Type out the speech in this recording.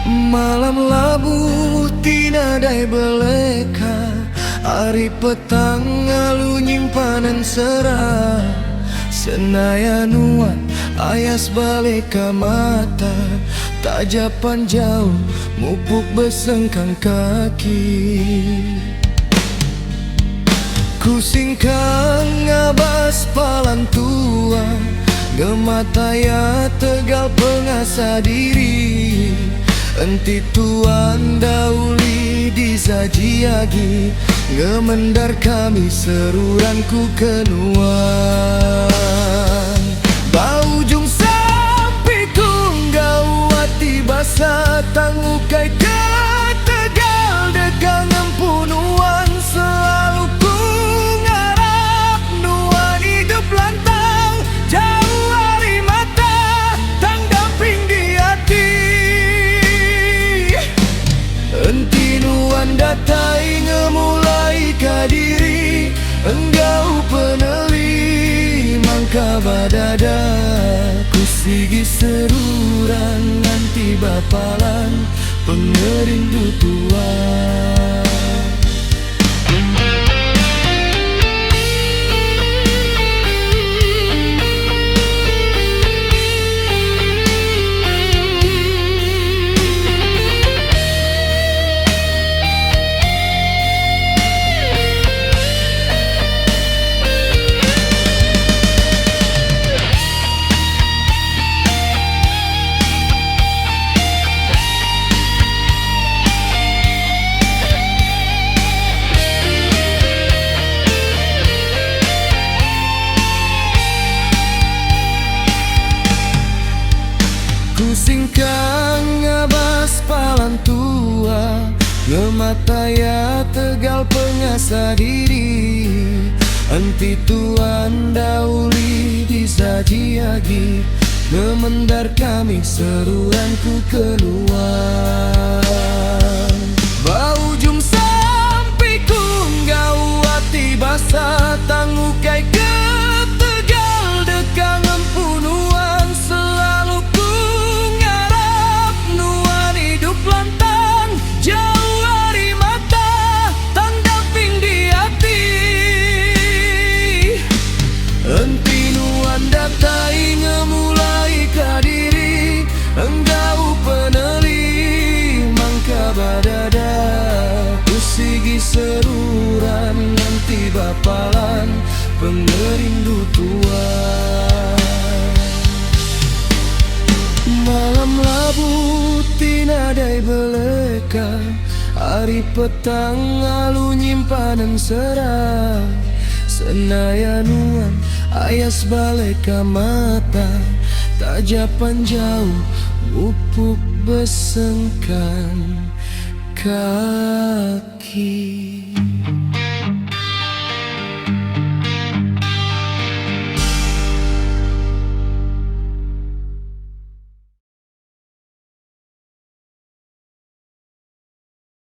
Malam labu tinadai beleka, hari petang ngalu nyimpanan serah. Senayanuan ayas baleka mata, tajapan jauh mupuk besengkang kaki. Kusingkang ngabas palan tua, gemataya tegal pengasah diri. Enti tuan dauli disajiagi, ngemendar kami seruranku kenuan. Bau jung sampai kunggawati basa tangukai ke tegal degang empunuan. Selalu ku ngarap nuan hidup lantang, jauh hari mata tang damping di hati. Enti nuan datai ngemulai kadiri, enggau peneli mangka badada. Kusigi seruran nanti bapalan pengerindu tua. Kusingkang ngabas palan tua, ngemataya tegal pengasah diri. Enti tuan dauli disajiagi, ngemendar kami seruanku keluar. Bau jung sampai kunggawati basa tangukai ke tegal dekang empunuan. Selalu ku ngarap nuan hidup lantang, jauh hari mata tang damping di hati. Enti nuan datai ngemulai kadiri, enggau peneli mangka badada. Kusigi seruran nanti bapalan pengerindu tua. Malam labu tinadai beleka, hari petang ngalu nyimpanan serah. Senayanuan ayas baleka mata, tajapan jauh mupuk besengkan kaki.